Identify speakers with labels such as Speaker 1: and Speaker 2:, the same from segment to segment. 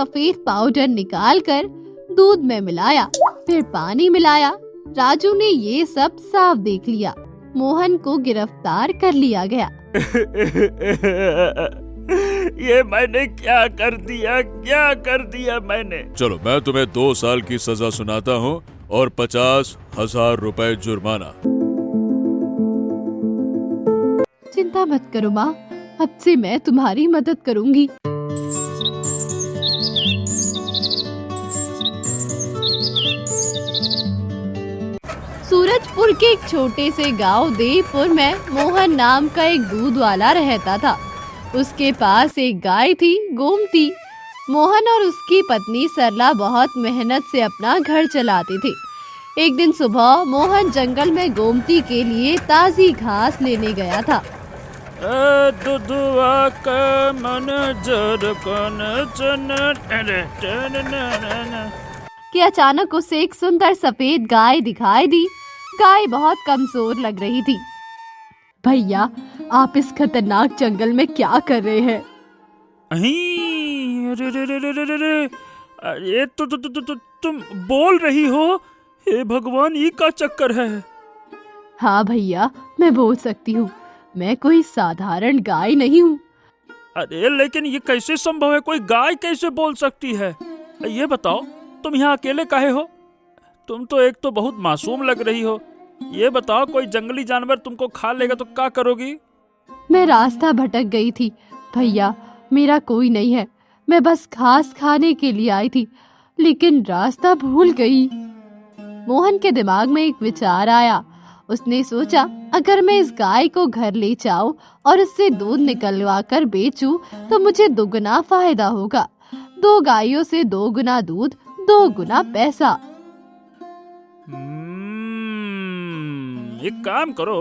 Speaker 1: सफेद पाउडर निकालकर दूध में मिलाया, फिर पानी मिलाया। राजू ने ये सब साफ देख लिया। मोहन को गिरफ्तार कर लिया गया।
Speaker 2: ये मैंने क्या कर दिया मैंने।
Speaker 3: चलो मैं तुम्हें 2 साल की सजा सुनाता हूँ और 50,000 रुपए जुर्माना।
Speaker 1: चिंता मत करो माँ, अब से मैं तुम्हारी मदद करूंगी। सूरजपुर के एक छोटे से गांव देवपुर में मोहन नाम का एक दूध वाला रहता था। उसके पास एक गाय थी, गोमती। मोहन और उसकी पत्नी सरला बहुत मेहनत से अपना घर चलाते थे। एक दिन सुबह मोहन जंगल में गोमती के लिए ताजी घास लेने गया था।
Speaker 2: दुधवा का मनजर
Speaker 1: कि अचानक उसे एक सुंदर सफेद गाय दिखाई दी। गाय बहुत कमजोर लग रही थी। भैया, आप इस खतरनाक जंगल में क्या कर रहे हैं?
Speaker 2: ये तुम बोल रही हो? हे भगवान, ये का चक्कर है?
Speaker 1: हाँ भैया, मैं बोल सकती हूँ। मैं कोई साधारण गाय नहीं हूँ।
Speaker 2: अरे लेकिन ये कैसे संभव है? कोई गाय कैसे बोल सकती है? ये बताओ, तुम यहाँ अकेले काहे हो? तुम तो एक तो बहुत मासूम लग रही हो। ये बताओ, कोई जंगली जानवर तुमको खा लेगा तो क्या करोगी?
Speaker 1: मैं रास्ता भटक गई थी भैया, मेरा कोई नहीं है। मैं बस घास खाने के लिए आई थी, लेकिन रास्ता भूल गई। मोहन के दिमाग में एक विचार आया। उसने सोचा, अगर मैं इस गाय को घर ले जाऊं और इससे दूध निकलवा कर बेचूं तो मुझे 2 गुना फायदा होगा। 2 गायों से 2 गुना दूध, 2 गुना पैसा।
Speaker 2: एक काम करो,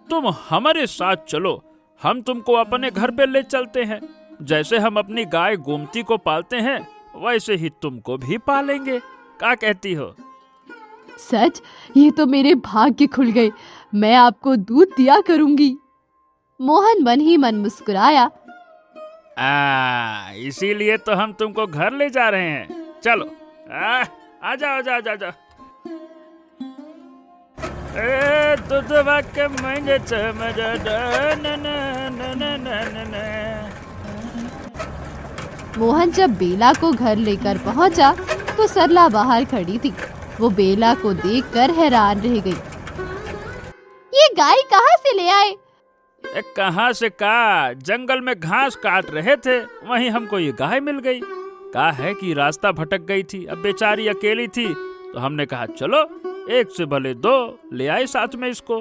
Speaker 2: तुम हमारे साथ चलो। हम तुमको अपने घर पे ले चलते हैं। जैसे हम अपनी गाय गोमती को पालते हैं, वैसे ही तुमको भी पालेंगे। क्या कहती हो?
Speaker 1: सच? ये तो मेरे भाग्य खुल गए। मैं आपको दूध दिया करूंगी। मोहन मन ही मन मुस्कुराया।
Speaker 2: इसीलिए तो हम तुमको घर ले जा रहे हैं। चलो, आ जाओ। दूधवा के मंजे
Speaker 1: मोहन जब बेला को घर लेकर पहुंचा तो सरला बाहर खड़ी थी। वो बेला को देखकर हैरान रह गई। ये गाय कहाँ से ले आए?
Speaker 2: कहाँ से का? जंगल में घास काट रहे थे, वहीं हमको ये गाय मिल गई। कहा है कि रास्ता भटक गई थी, अब बेचारी अकेली थी, तो हमने कहा चलो 1 से भले 2 ले आए साथ में इसको।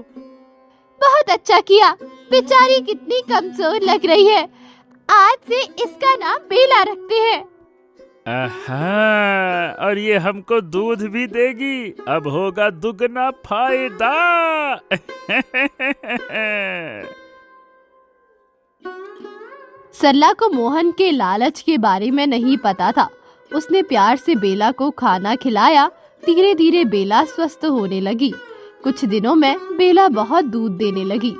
Speaker 1: बहुत अच्छा किया। बेचारी कितनी कमजोर लग रही है। आज से इसका नाम बेला रखते हैं।
Speaker 2: और ये हमको दूध भी देगी। अब होगा दुगना फायदा।
Speaker 1: सरला को मोहन के लालच के बारे में नहीं पता था। उसने प्यार से बेला को खाना खिलाया। धीरे धीरे बेला स्वस्थ होने लगी। कुछ दिनों में बेला बहुत दूध देने लगी।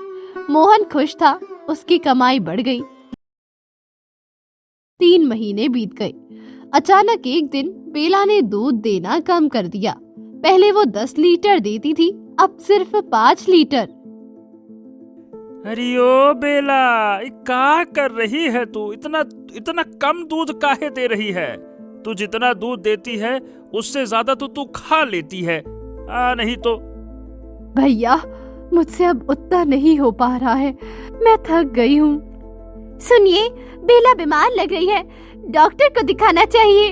Speaker 1: मोहन खुश था, उसकी कमाई बढ़ गई। 3 महीने बीत गए। अचानक एक दिन बेला ने दूध देना कम कर दिया। पहले वो 10 लीटर देती थी, अब सिर्फ 5 लीटर।
Speaker 2: अरे ओ बेला, क्या कर रही है तू? इतना कम दूध काहे दे रही है? तू जितना दूध देती है उससे ज्यादा तो तू खा लेती है। नहीं तो।
Speaker 1: भैया, मुझसे अब उतना नहीं हो पा रहा है। मैं थक गई हूँ। सुनिए, बेला बीमार लग रही है, डॉक्टर को दिखाना चाहिए।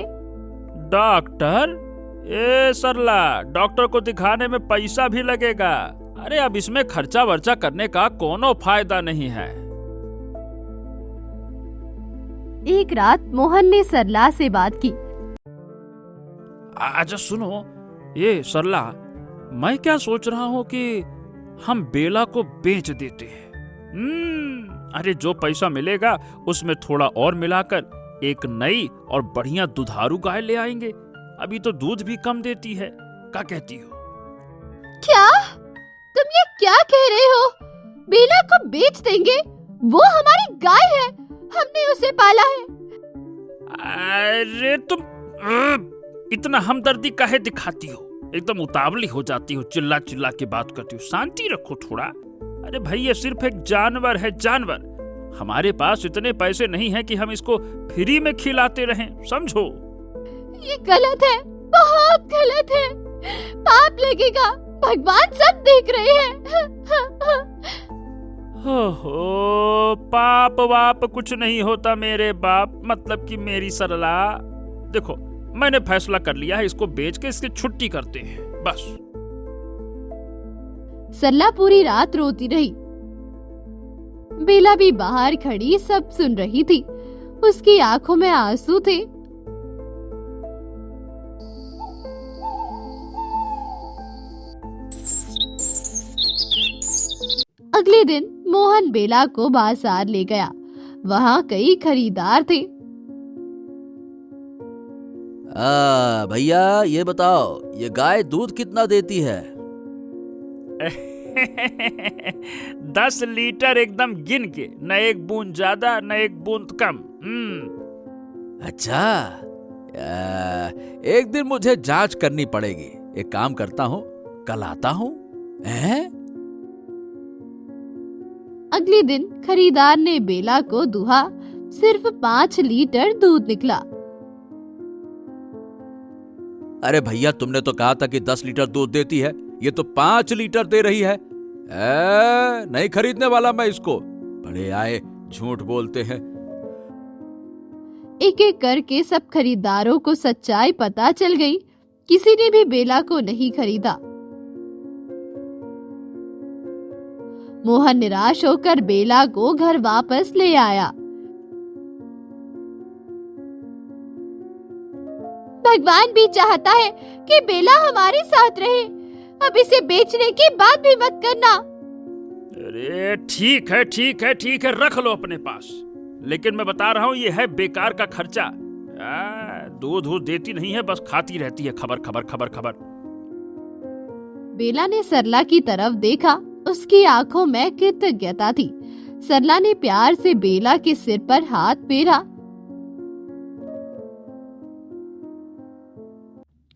Speaker 2: डॉक्टर? ए सरला, डॉक्टर को दिखाने में पैसा भी लगेगा। अरे अब इसमें खर्चा वर्चा करने का कोनो फायदा नहीं है।
Speaker 1: एक रात मोहन ने सरला से बात की।
Speaker 2: अच्छा सुनो, ये सरला, मैं क्या सोच रहा हूँ कि हम बेला को बेच देते हैं। अरे जो पैसा मिलेगा उसमें थोड़ा और मिलाकर एक नई और बढ़िया दुधारू गाय ले आएंगे। अभी तो दूध भी कम देती है। क्या कहती हो?
Speaker 1: क्या? तुम ये क्या कह रहे हो? बेला को बेच देंगे? वो हमारी गाय है, हमने उसे पाला है।
Speaker 2: अरे तुम इतना हमदर्दी काहे दिखाती हो? एकदम उतावली हो जाती हो, चिल्ला चिल्ला के बात करती हो। शांति रखो थोड़ा। अरे भाई ये सिर्फ एक जानवर है, जानवर। हमारे पास इतने पैसे नहीं हैं कि हम इसको फ्री में खिलाते रहें, समझो।
Speaker 1: ये गलत है, बहुत गलत है। पाप लगेगा, भगवान सब देख रहे हैं।
Speaker 2: हो पाप वाप कुछ नहीं होता मेरे बाप, मतलब कि मेरी सरला। देखो मैंने फैसला कर लिया है, इसको बेच के इसकी छुट्टी करते हैं बस।
Speaker 1: सरला पूरी रात रोती रही। बेला भी बाहर खड़ी सब सुन रही थी। उसकी आंखों में आंसू थे। अगले दिन मोहन बेला को बाजार ले गया। वहाँ कई खरीदार थे।
Speaker 4: भैया ये बताओ, ये गाय दूध कितना देती है?
Speaker 2: 10 लीटर एकदम गिन के, न एक बूंद ज्यादा न एक बूंद कम।
Speaker 4: अच्छा, एक दिन मुझे जांच करनी पड़ेगी। एक काम करता हूँ, कल आता हूँ।
Speaker 1: अगले दिन खरीदार ने बेला को दुहा। सिर्फ 5 लीटर दूध निकला।
Speaker 4: अरे भैया तुमने तो कहा था कि 10 लीटर दूध देती है, ये तो 5 लीटर दे रही है। नहीं खरीदने वाला मैं इसको। बड़े आए झूठ बोलते हैं।
Speaker 1: एक एक करके सब खरीदारों को सच्चाई पता चल गई। किसी ने भी बेला को नहीं खरीदा। मोहन निराश होकर बेला को घर वापस ले आया। भगवान भी चाहता है कि बेला हमारे साथ रहे। अब इसे बेचने की बात भी मत करना।
Speaker 2: अरे ठीक है ठीक है ठीक है, रख लो अपने पास। लेकिन मैं बता रहा हूँ ये है बेकार का खर्चा। दूध देती नहीं है, बस खाती रहती है, खबर खबर खबर खबर।
Speaker 1: बेला ने सरला की तरफ देखा। उसकी आंखों में कृतज्ञता थी। सरला ने प्यार से बेला के सिर पर हाथ फेरा।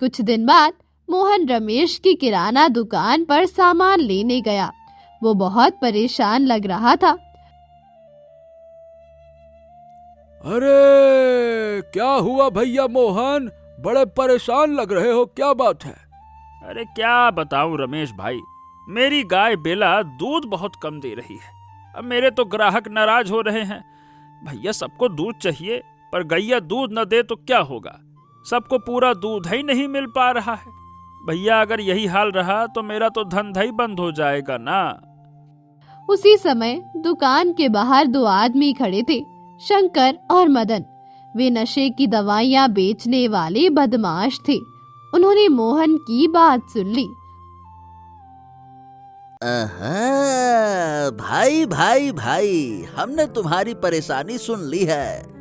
Speaker 1: कुछ दिन बाद मोहन रमेश की किराना दुकान पर सामान लेने गया। वो बहुत परेशान लग रहा था।
Speaker 4: अरे क्या हुआ भैया मोहन, बड़े परेशान लग रहे हो, क्या बात है?
Speaker 2: अरे क्या बताऊं रमेश भाई, मेरी गाय बेला दूध बहुत कम दे रही है। अब मेरे तो ग्राहक नाराज हो रहे हैं। भैया सबको दूध चाहिए, पर गैया दूध न दे तो क्या होगा? सबको पूरा दूध ही नहीं मिल पा रहा है। भैया अगर यही हाल रहा तो मेरा तो धंधा ही बंद हो जाएगा ना।
Speaker 1: उसी समय दुकान के बाहर 2 आदमी खड़े थे, शंकर और मदन। वे नशे की दवाइयां बेचने वाले बदमाश थे। उन्होंने मोहन की बात सुन ली।
Speaker 4: भाई भाई भाई, हमने तुम्हारी परेशानी सुन ली है।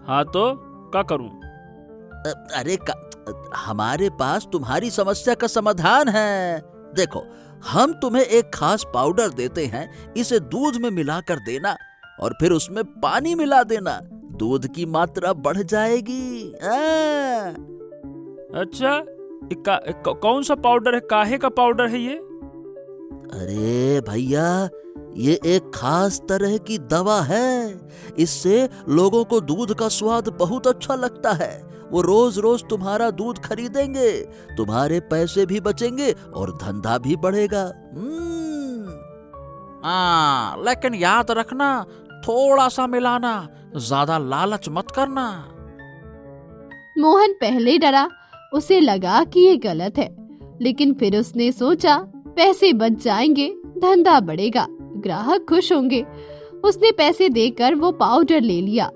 Speaker 2: हाँ तो क्या करूं?
Speaker 4: अरे हमारे पास तुम्हारी समस्या का समाधान है। देखो, हम तुम्हें एक खास पाउडर देते हैं, इसे दूध में मिलाकर देना और फिर उसमें पानी मिला देना। दूध की मात्रा बढ़ जाएगी।
Speaker 2: अच्छा, कौन सा पाउडर है? काहे का पाउडर है ये?
Speaker 4: अरे भैया, ये एक खास तरह की दवा है। इससे लोगों को दूध का स्वाद बहुत अच्छा लगता है। वो रोज रोज तुम्हारा दूध खरीदेंगे, तुम्हारे पैसे भी बचेंगे और धंधा भी बढ़ेगा।
Speaker 2: लेकिन याद रखना, थोड़ा सा मिलाना, ज्यादा लालच मत करना।
Speaker 1: मोहन पहले डरा। उसे लगा कि ये गलत है, लेकिन फिर उसने सोचा पैसे बच जाएंगे, धंधा बढ़ेगा, ग्राहक खुश होंगे। उसने पैसे देकर वो पाउडर ले लिया।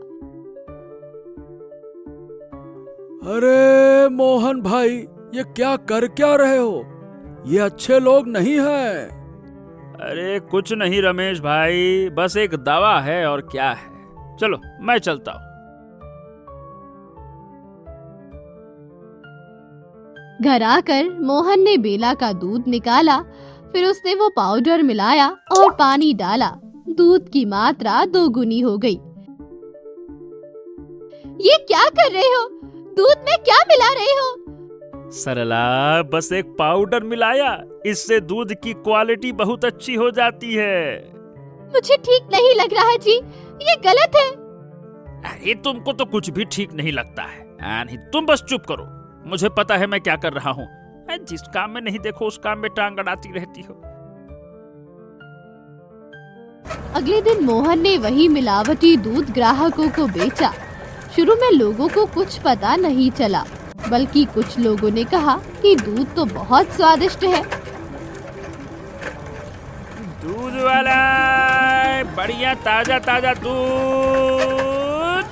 Speaker 4: अरे मोहन भाई, ये क्या कर क्या रहे हो? ये अच्छे लोग नहीं हैं।
Speaker 2: अरे कुछ नहीं रमेश भाई, बस एक दवा है और क्या है। चलो मैं चलता हूँ।
Speaker 1: घर आकर मोहन ने बेला का दूध निकाला। फिर उसने वो पाउडर मिलाया और पानी डाला। दूध की मात्रा 2 गुनी हो गई। ये क्या कर रहे हो? दूध में क्या मिला रहे हो?
Speaker 2: सरला, बस एक पाउडर मिलाया, इससे दूध की क्वालिटी बहुत अच्छी हो जाती है।
Speaker 1: मुझे ठीक नहीं लग रहा है जी, ये गलत है।
Speaker 2: अरे तुमको तो कुछ भी ठीक नहीं लगता है। नहीं, तुम बस चुप करो, मुझे पता है मैं क्या कर रहा हूँ। जिस काम में नहीं देखो उस काम में टांग अड़ाती रहती हो।
Speaker 1: अगले दिन मोहन ने वही मिलावटी दूध ग्राहकों को बेचा। शुरू में लोगों को कुछ पता नहीं चला, बल्कि कुछ लोगों ने कहा कि दूध तो बहुत स्वादिष्ट है।
Speaker 2: दूध वाला, बढ़िया ताजा ताजा दूध।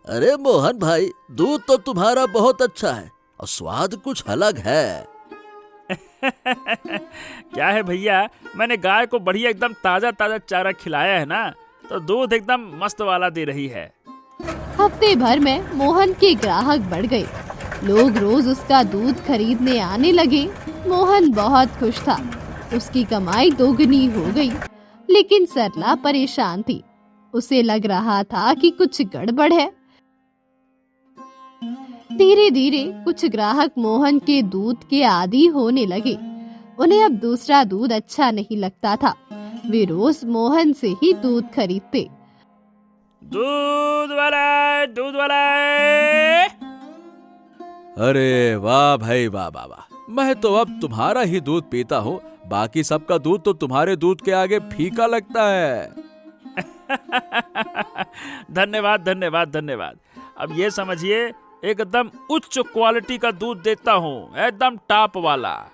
Speaker 4: अरे मोहन भाई, दूध तो तुम्हारा बहुत अच्छा है और स्वाद कुछ अलग है।
Speaker 2: क्या है भैया, मैंने गाय को बढ़िया एकदम ताजा ताजा चारा खिलाया है ना, तो दूध एकदम मस्त वाला दे रही है।
Speaker 1: हफ्ते भर में मोहन के ग्राहक बढ़ गए। लोग रोज उसका दूध खरीदने आने लगे। मोहन बहुत खुश था, उसकी कमाई दोगुनी हो गई। लेकिन सरला परेशान थी, उसे लग रहा था कि कुछ गड़बड़ है। धीरे धीरे कुछ ग्राहक मोहन के दूध के आदी होने लगे। उन्हें अब दूसरा दूध अच्छा नहीं लगता था। वे रोज मोहन से ही दूध खरीदते।
Speaker 2: दूध वाला, दूध वाला।
Speaker 3: अरे वाह भाई, वाह वाह वाह, मैं तो अब तुम्हारा ही दूध पीता हूँ। बाकी सबका दूध तो तुम्हारे दूध के आगे फीका लगता है।
Speaker 2: धन्यवाद धन्यवाद धन्यवाद। अब ये समझिए, एकदम उच्च क्वालिटी का दूध देता हूँ, एकदम टॉप वाला।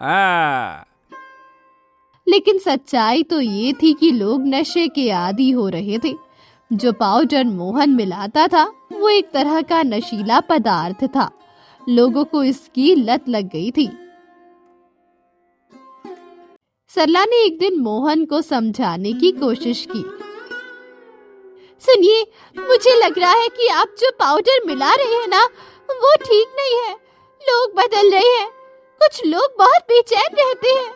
Speaker 1: लेकिन सच्चाई तो ये थी कि लोग नशे के आदी हो रहे थे। जो पाउडर मोहन मिलाता था वो एक तरह का नशीला पदार्थ था। लोगों को इसकी लत लग गई थी। सरला ने एक दिन मोहन को समझाने की कोशिश की। सुनिए, मुझे लग रहा है कि आप जो पाउडर मिला रहे हैं ना, वो ठीक नहीं है। लोग बदल रहे हैं। कुछ लोग बहुत बेचैन रहते हैं।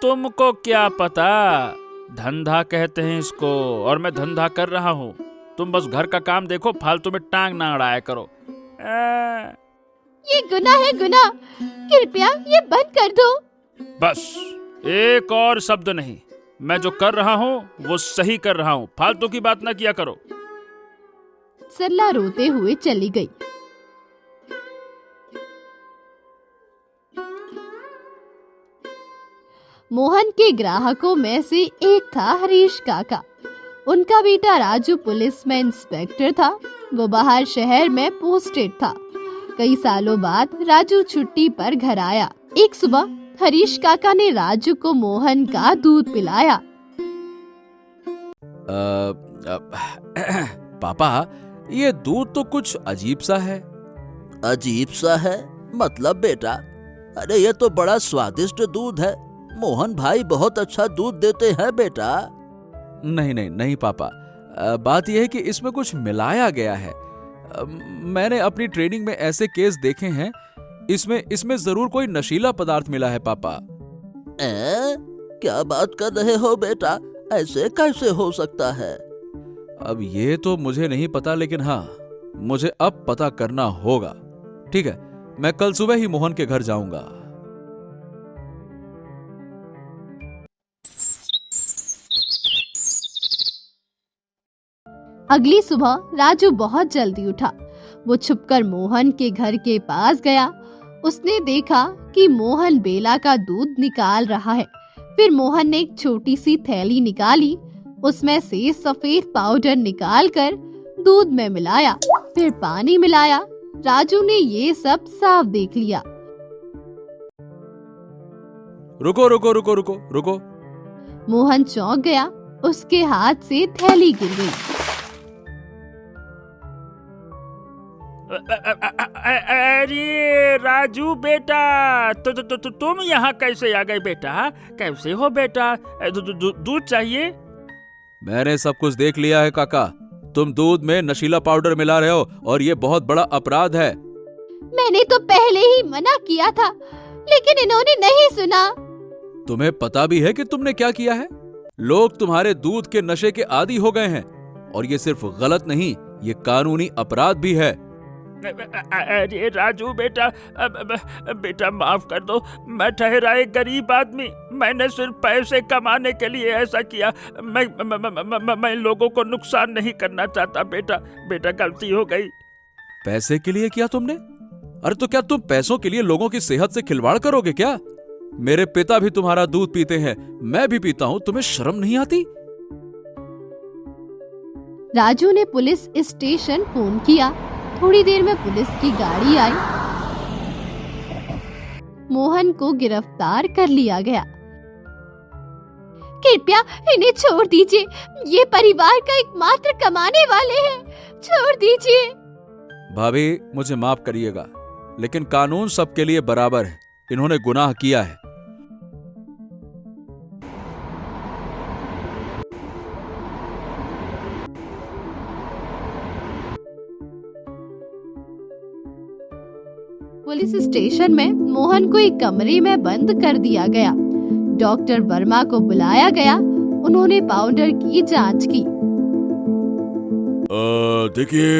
Speaker 2: तुमको क्या पता, धंधा कहते हैं इसको, और मैं धंधा कर रहा हूँ। तुम बस घर का काम देखो, फालतू में टांग ना अड़ाया करो।
Speaker 1: ये गुनाह है, गुनाह। कृपया ये बंद कर दो।
Speaker 2: बस एक और शब्द नहीं। मैं जो कर रहा हूँ वो सही कर रहा हूँ, फालतू की बात ना किया करो।
Speaker 1: सरला रोते हुए चली गई। मोहन के ग्राहकों में से एक था हरीश काका। उनका बेटा राजू पुलिस में इंस्पेक्टर था। वो बाहर शहर में पोस्टेड था। कई सालों बाद राजू छुट्टी पर घर आया। एक सुबह हरीश काका ने राजू को मोहन का दूध पिलाया।
Speaker 3: पापा, ये दूध तो कुछ अजीब सा है।
Speaker 4: अजीब सा है मतलब बेटा? अरे ये तो बड़ा स्वादिष्ट दूध है। मोहन भाई बहुत अच्छा दूध देते हैं बेटा।
Speaker 3: नहीं नहीं नहीं पापा, बात यह है कि इसमें कुछ मिलाया गया है। मैंने अपनी ट्रेनिंग में ऐसे केस देखे हैं। इसमें जरूर कोई नशीला पदार्थ मिला है पापा।
Speaker 4: क्या बात कर रहे हो बेटा? ऐसे कैसे हो सकता है?
Speaker 3: अब ये तो मुझे नहीं पता, लेकिन हाँ, मुझे अब पता करना होगा। ठीक है, मैं कल सुबह ही मोहन के घर जाऊंगा।
Speaker 1: अगली सुबह राजू बहुत जल्दी उठा। वो छुपकर मोहन के घर के पास गया। उसने देखा कि मोहन बेला का दूध निकाल रहा है। फिर मोहन ने एक छोटी सी थैली निकाली। उसमें से सफेद पाउडर निकालकर दूध में मिलाया, फिर पानी मिलाया। राजू ने ये सब साफ देख लिया।
Speaker 3: रुको रुको रुको रुको रुको।
Speaker 1: मोहन चौंक गया। उसके हाथ से थैली गिर गई।
Speaker 2: अरे राजू बेटा, तुम यहाँ कैसे आ गए बेटा? कैसे हो बेटा? दूध चाहिए?
Speaker 3: मैंने सब कुछ देख लिया है काका। तुम दूध में नशीला पाउडर मिला रहे हो और ये बहुत बड़ा अपराध है।
Speaker 1: मैंने तो पहले ही मना किया था, लेकिन इन्होंने नहीं सुना।
Speaker 3: तुम्हें पता भी है कि तुमने क्या किया है? लोग तुम्हारे दूध के नशे के आदी हो गए हैं और ये सिर्फ गलत नहीं, ये कानूनी अपराध भी है।
Speaker 2: अरे राजू बेटा, बेटा माफ कर दो, मैं ठहरा एक गरीब आदमी, मैंने सिर्फ पैसे कमाने के लिए ऐसा किया। मैं लोगों को नुकसान नहीं करना चाहता बेटा, बेटा गलती हो गई।
Speaker 3: पैसे के लिए किया तुमने? अरे तो क्या तुम पैसों के लिए लोगों की सेहत से खिलवाड़ करोगे क्या? मेरे पिता भी तुम्हारा दूध पीते हैं, मैं भी पीता हूं, तुम्हें शर्म नहीं आती?
Speaker 1: राजू ने पुलिस स्टेशन फोन किया। थोड़ी देर में पुलिस की गाड़ी आई। मोहन को गिरफ्तार कर लिया गया। कृपया इन्हें छोड़ दीजिए, ये परिवार का एकमात्र कमाने वाले हैं, छोड़ दीजिए।
Speaker 3: भाभी मुझे माफ करिएगा, लेकिन कानून सबके लिए बराबर है, इन्होंने गुनाह किया है।
Speaker 1: पुलिस स्टेशन में मोहन को एक कमरे में बंद कर दिया गया। डॉक्टर वर्मा को बुलाया गया। उन्होंने पाउडर की जांच की।
Speaker 5: देखिए,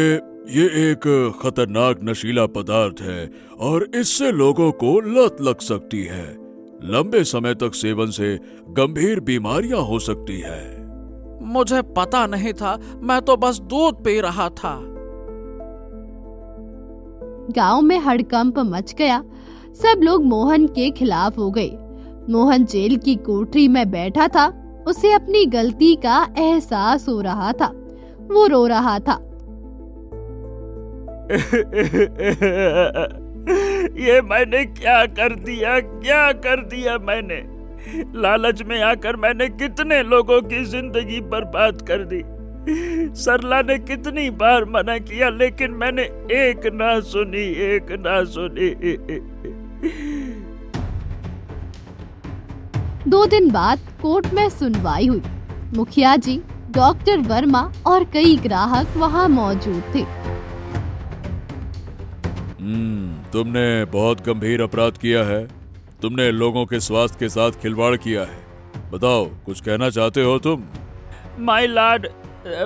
Speaker 5: ये एक खतरनाक नशीला पदार्थ है और इससे लोगों को लत लग सकती है। लंबे समय तक सेवन से गंभीर बीमारियां हो सकती है।
Speaker 3: मुझे पता नहीं था, मैं तो बस दूध पी रहा था।
Speaker 1: गांव में हड़कंप मच गया। सब लोग मोहन के खिलाफ हो गए। मोहन जेल की कोठरी में बैठा था। उसे अपनी गलती का एहसास हो रहा था। वो रो रहा था।
Speaker 2: ये मैंने क्या कर दिया मैंने। लालच में आकर मैंने कितने लोगों की जिंदगी बर्बाद कर दी। सरला ने कितनी बार मना किया, लेकिन मैंने एक ना सुनी।
Speaker 1: 2 दिन बाद कोर्ट में सुनवाई हुई। मुखिया जी, डॉक्टर वर्मा और कई ग्राहक वहां मौजूद थे।
Speaker 5: तुमने बहुत गंभीर अपराध किया है। तुमने लोगों के स्वास्थ्य के साथ खिलवाड़ किया है। बताओ, कुछ कहना चाहते हो तुम?
Speaker 2: माय लॉर्ड,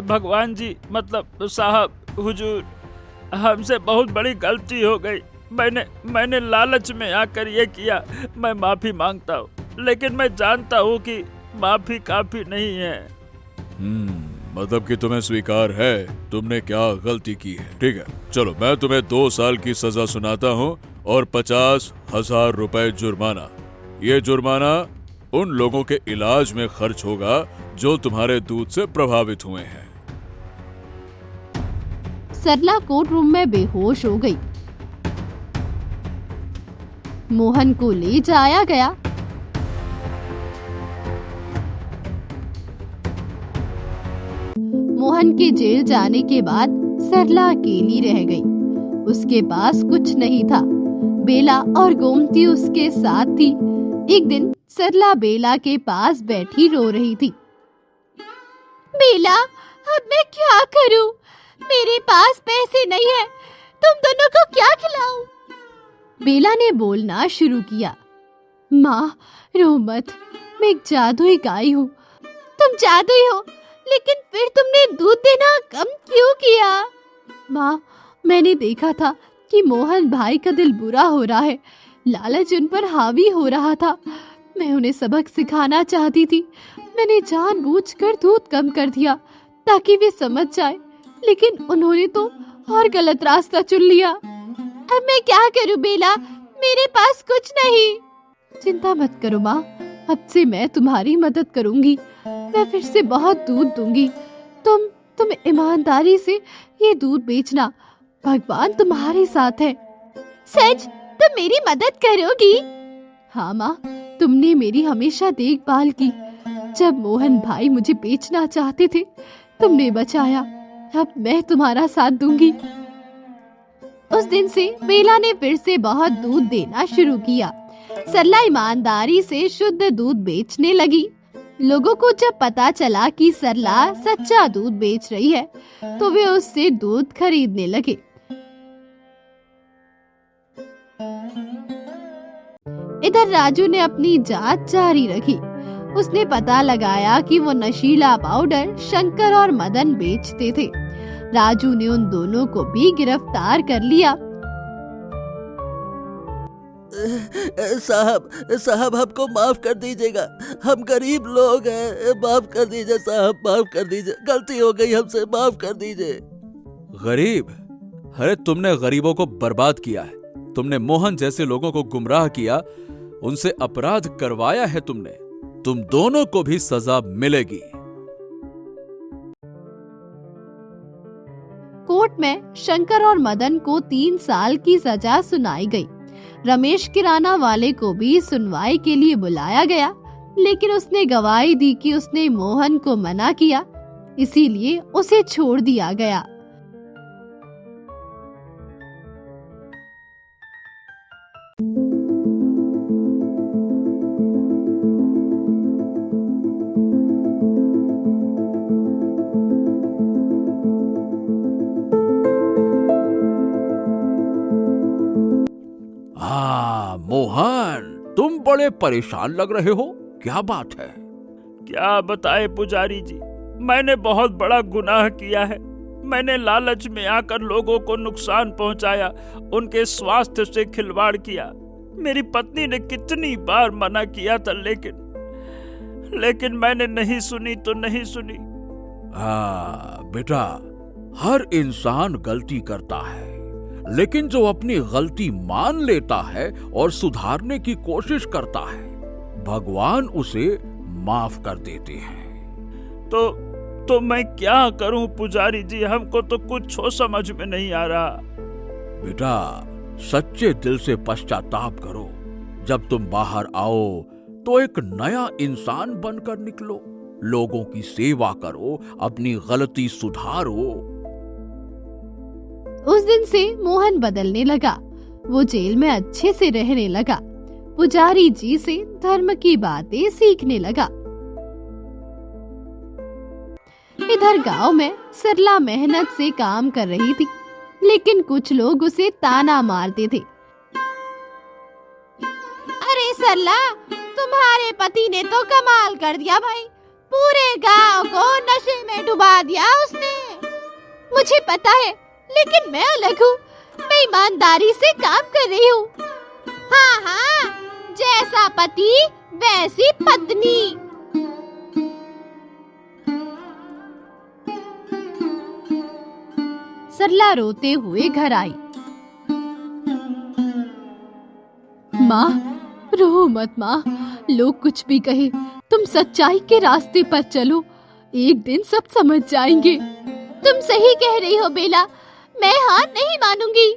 Speaker 2: भगवान जी, मतलब साहब, हुजूर, हमसे बहुत बड़ी गलती हो गई। मैंने लालच में आकर ये किया। मैं माफी मांगता हूँ, लेकिन मैं जानता हूँ कि माफी काफी नहीं है।
Speaker 5: मतलब कि तुम्हें स्वीकार है तुमने क्या गलती की है। ठीक है, चलो मैं तुम्हें 2 साल की सजा सुनाता हूँ और 50,000 रुपए जुर्माना। ये जुर्माना उन लोगों के इलाज में खर्च होगा जो तुम्हारे दूध से प्रभावित हुए हैं।
Speaker 1: सरला कोर्ट रूम में बेहोश हो गई। मोहन को ले जाया गया। मोहन के जेल जाने के बाद सरला अकेली रह गई। उसके पास कुछ नहीं था। बेला और गोमती उसके साथ थी। एक दिन सरला बेला के पास बैठी रो रही थी। बेला, अब मैं क्या करूं? मेरे पास पैसे नहीं है, तुम दोनों को क्या खिलाऊं? बेला ने बोलना शुरू किया। माँ, रो मत, मैं एक जादुई गाय हूँ। तुम जादुई हो, लेकिन फिर तुमने दूध देना कम क्यों किया? माँ, मैंने देखा था कि मोहन भाई का दिल बुरा हो रहा है। लालच उन पर हावी हो रहा था। मैं उन्हें सबक सिखाना चाहती थी। मैंने जानबूझकर दूध कम कर दिया ताकि वे समझ जाए, लेकिन उन्होंने तो और गलत रास्ता चुन लिया। अब मैं क्या करूं बेला? मेरे पास कुछ नहीं। चिंता मत करो माँ, अब से मैं तुम्हारी मदद करूंगी। मैं फिर से बहुत दूध दूंगी। तुम ईमानदारी से ये दूध बेचना। भगवान तुम्हारे साथ है। सच? तुम मेरी मदद करोगी? हाँ माँ, तुमने मेरी हमेशा देखभाल की। जब मोहन भाई मुझे बेचना चाहते थे, तुमने बचाया। अब मैं तुम्हारा साथ दूंगी। उस दिन से बेला ने फिर से बहुत दूध देना शुरू किया। सरला ईमानदारी से शुद्ध दूध बेचने लगी। लोगों को जब पता चला कि सरला सच्चा दूध बेच रही है, तो वे उससे दूध खरीदने लगे। इधर राजू ने अपनी जांच जारी रखी। उसने पता लगाया कि वो नशीला पाउडर शंकर और मदन बेचते थे। राजू ने उन दोनों को भी गिरफ्तार कर लिया।
Speaker 4: साहब साहब हमको माफ कर दीजिएगा, हम गरीब लोग हैं, माफ कर दीजिए साहब, माफ कर दीजिए, गलती हो गई हमसे, माफ कर दीजिए।
Speaker 3: गरीब? अरे तुमने गरीबों को बर्बाद किया है, तुमने मोहन जैसे लोगों को गुमराह किया, उनसे अपराध करवाया है तुमने। तुम दोनों को भी सजा मिलेगी।
Speaker 1: कोर्ट में शंकर और मदन को 3 साल की सजा सुनाई गई। रमेश किराना वाले को भी सुनवाई के लिए बुलाया गया, लेकिन उसने गवाही दी कि उसने मोहन को मना किया, इसीलिए उसे छोड़ दिया गया।
Speaker 3: मोहन, तुम बड़े परेशान लग रहे हो, क्या बात है?
Speaker 2: क्या बताए पुजारी जी, मैंने बहुत बड़ा गुनाह किया है। मैंने लालच में आकर लोगों को नुकसान पहुंचाया, उनके स्वास्थ्य से खिलवाड़ किया। मेरी पत्नी ने कितनी बार मना किया था, लेकिन मैंने नहीं सुनी तो नहीं सुनी।
Speaker 3: बेटा, हर इंसान गलती करता है, लेकिन जो अपनी गलती मान लेता है और सुधारने की कोशिश करता है, भगवान उसे माफ कर देते हैं।
Speaker 2: तो मैं क्या करूं पुजारी जी, हमको तो कुछ समझ में नहीं आ रहा।
Speaker 3: बेटा, सच्चे दिल से पश्चाताप करो। जब तुम बाहर आओ तो एक नया इंसान बनकर निकलो, लोगों की सेवा करो, अपनी गलती सुधारो।
Speaker 1: उस दिन से मोहन बदलने लगा। वो जेल में अच्छे से रहने लगा, पुजारी जी से धर्म की बातें सीखने लगा। इधर गांव में सरला मेहनत से काम कर रही थी, लेकिन कुछ लोग उसे ताना मारते थे। अरे सरला, तुम्हारे पति ने तो कमाल कर दिया भाई, पूरे गांव को नशे में डुबा दिया उसने। मुझे पता है, लेकिन मैं अलग हूँ, मैं ईमानदारी से काम कर रही हूँ। हाँ हाँ, जैसा पति वैसी पत्नी। सरला रोते हुए घर आई। माँ, रो मत माँ, लोग कुछ भी कहे, तुम सच्चाई के रास्ते पर चलो, एक दिन सब समझ जाएंगे। तुम सही कह रही हो बेला, मैं हार नहीं मानूंगी।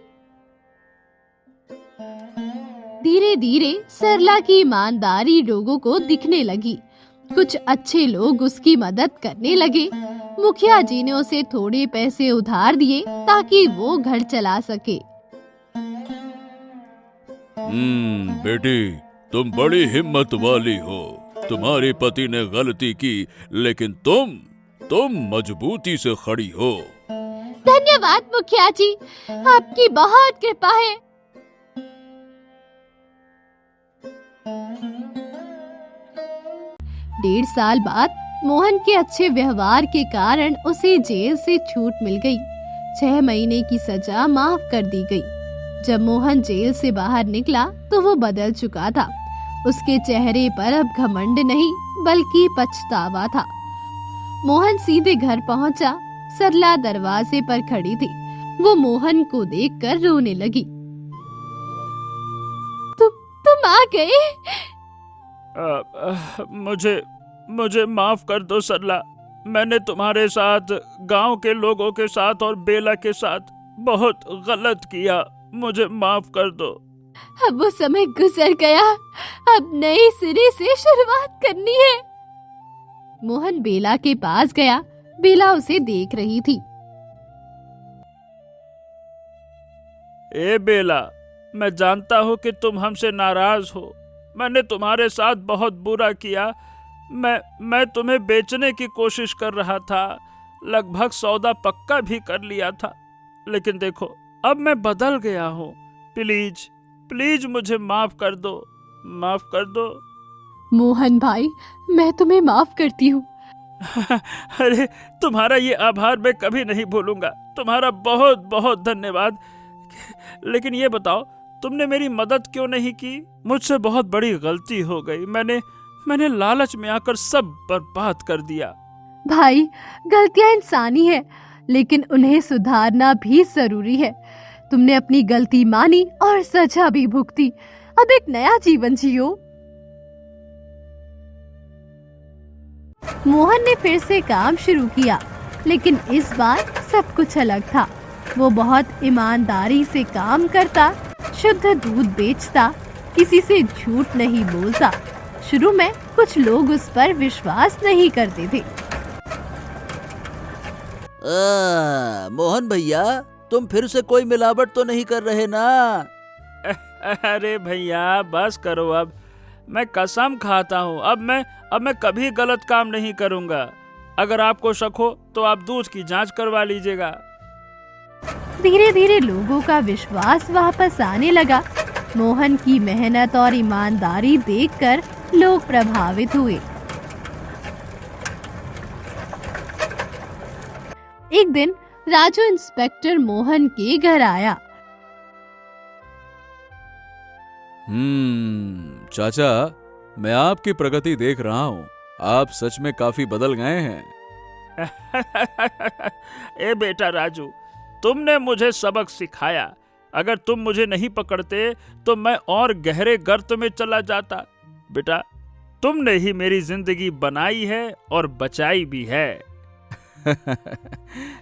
Speaker 1: धीरे धीरे सरला की ईमानदारी लोगों को दिखने लगी। कुछ अच्छे लोग उसकी मदद करने लगे। मुखिया जी ने उसे थोड़े पैसे उधार दिए ताकि वो घर चला सके।
Speaker 5: बेटी, तुम बड़ी हिम्मत वाली हो। तुम्हारे पति ने गलती की, लेकिन तुम मजबूती से खड़ी हो।
Speaker 1: धन्यवाद मुखिया जी, आपकी बहुत कृपा है। डेढ़ साल बाद मोहन के अच्छे व्यवहार के कारण उसे जेल से छूट मिल गई। 6 महीने की सजा माफ कर दी गई। जब मोहन जेल से बाहर निकला तो वो बदल चुका था। उसके चेहरे पर अब घमंड नहीं बल्कि पछतावा था। मोहन सीधे घर पहुंचा। सरला दरवाजे पर खड़ी थी। वो मोहन को देखकर रोने लगी। तुम आ गए?
Speaker 2: मुझे माफ कर दो सरला। मैंने तुम्हारे साथ, गांव के लोगों के साथ और बेला के साथ बहुत गलत किया। मुझे माफ कर दो।
Speaker 1: अब वो समय गुजर गया, अब नए सिरे से शुरुआत करनी है। मोहन बेला के पास गया। बेला उसे देख रही थी।
Speaker 2: ए बेला, मैं जानता हूँ कि तुम हमसे नाराज हो। मैंने तुम्हारे साथ बहुत बुरा किया। मैं तुम्हें बेचने की कोशिश कर रहा था, लगभग सौदा पक्का भी कर लिया था, लेकिन देखो अब मैं बदल गया हूँ। प्लीज मुझे माफ कर दो, माफ कर दो।
Speaker 1: मोहन भाई, मैं तुम्हें माफ करती हूँ।
Speaker 2: अरे तुम्हारा ये आभार मैं कभी नहीं भूलूंगा। तुम्हारा बहुत बहुत धन्यवाद। लेकिन ये बताओ, तुमने मेरी मदद क्यों नहीं की? मुझसे बहुत बड़ी गलती हो गई। मैंने लालच में आकर सब बर्बाद कर दिया।
Speaker 1: भाई, गलतियां इंसानी है, लेकिन उन्हें सुधारना भी जरूरी है। तुमने अपनी गलती मानी और सजा भी भुगती। अब एक नया जीवन जियो। मोहन ने फिर से काम शुरू किया, लेकिन इस बार सब कुछ अलग था। वो बहुत ईमानदारी से काम करता, शुद्ध दूध बेचता, किसी से झूठ नहीं बोलता। शुरू में कुछ लोग उस पर विश्वास नहीं करते थे।
Speaker 4: मोहन भैया, तुम फिर से कोई मिलावट तो नहीं कर रहे ना?
Speaker 2: अरे भैया बस करो अब। मैं कसम खाता हूँ, अब मैं कभी गलत काम नहीं करूँगा। अगर आपको शक हो तो आप दूध की जांच करवा लीजिएगा।
Speaker 1: धीरे धीरे लोगों का विश्वास वापस आने लगा। मोहन की मेहनत और ईमानदारी देखकर लोग प्रभावित हुए। एक दिन राजू इंस्पेक्टर मोहन के घर आया।
Speaker 3: चाचा, मैं आपकी प्रगति देख रहा हूँ। आप सच में काफी बदल गए हैं।
Speaker 2: ए बेटा राजू, तुमने मुझे सबक सिखाया। अगर तुम मुझे नहीं पकड़ते तो मैं और गहरे गर्त में चला जाता। बेटा, तुमने ही मेरी जिंदगी बनाई है और बचाई भी है।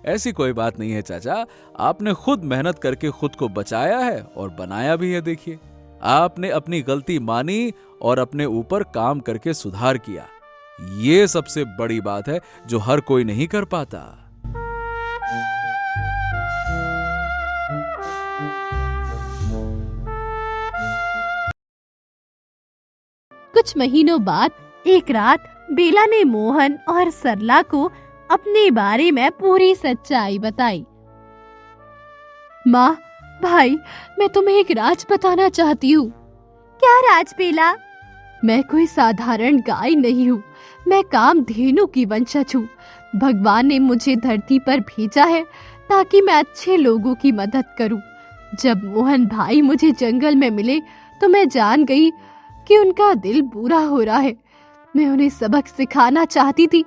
Speaker 3: ऐसी कोई बात नहीं है चाचा, आपने खुद मेहनत करके खुद को बचाया है और बनाया भी है। देखिए, आपने अपनी गलती मानी और अपने ऊपर काम करके सुधार किया। ये सबसे बड़ी बात है जो हर कोई नहीं कर पाता।
Speaker 1: कुछ महीनों बाद एक रात बेला ने मोहन और सरला को अपने बारे में पूरी सच्चाई बताई। माँ, भाई, मैं तुम्हें एक राज बताना चाहती हूँ। क्या राज बेला? मैं कोई साधारण गाय नहीं हूँ। मैं कामधेनु की वंशज हूँ। भगवान ने मुझे धरती पर भेजा है ताकि मैं अच्छे लोगों की मदद करूँ। जब मोहन भाई मुझे जंगल में मिले तो मैं जान गई कि उनका दिल बुरा हो रहा है। मैं उन्हें सबक सिखाना चाहती थी,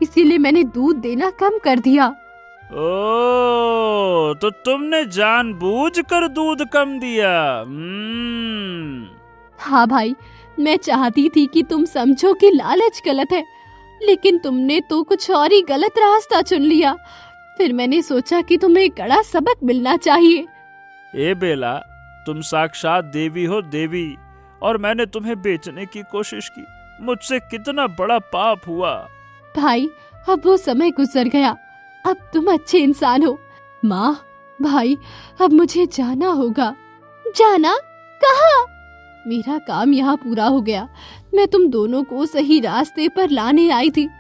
Speaker 1: इसीलिए मैंने दूध देना कम कर दिया।
Speaker 2: ओ, तो तुमने जानबूझकर दूध कम दिया?
Speaker 1: हाँ भाई, मैं चाहती थी कि तुम समझो कि लालच गलत है, लेकिन तुमने तो कुछ और ही गलत रास्ता चुन लिया। फिर मैंने सोचा कि तुम्हें कड़ा सबक मिलना चाहिए।
Speaker 2: ए बेला, तुम साक्षात देवी हो, देवी। और मैंने तुम्हें बेचने की कोशिश की। मुझसे कितना बड़ा पाप हुआ।
Speaker 1: भाई, अब वो समय गुजर गया। अब तुम अच्छे इंसान हो। माँ, भाई, अब मुझे जाना होगा। जाना? कहाँ? मेरा काम यहाँ पूरा हो गया। मैं तुम दोनों को सही रास्ते पर लाने आई थी।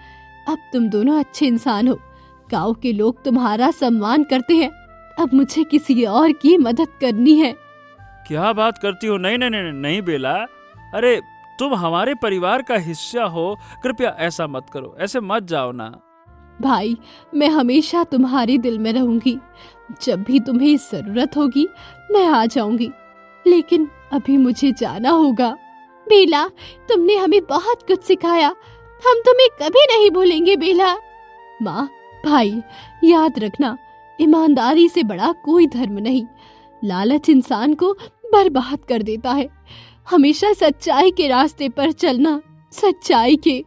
Speaker 1: अब तुम दोनों अच्छे इंसान हो। गांव के लोग तुम्हारा सम्मान करते हैं। अब मुझे किसी और की मदद करनी है।
Speaker 2: क्या बात करती हो? नहीं नहीं नहीं नहीं बेला, अरे तुम हमारे परिवार का हिस्सा हो। कृपया ऐसा मत करो, ऐसे मत जाओ ना।
Speaker 1: भाई, मैं हमेशा तुम्हारे दिल में रहूंगी। जब भी तुम्हें जरूरत होगी मैं आ जाऊंगी, लेकिन अभी मुझे जाना होगा। बेला, तुमने हमें बहुत कुछ सिखाया। हम तुम्हें कभी नहीं भूलेंगे बेला। माँ, भाई, याद रखना, ईमानदारी से बड़ा कोई धर्म नहीं। लालच इंसान को बर्बाद कर देता है। हमेशा सच्चाई के रास्ते पर चलना, सच्चाई के।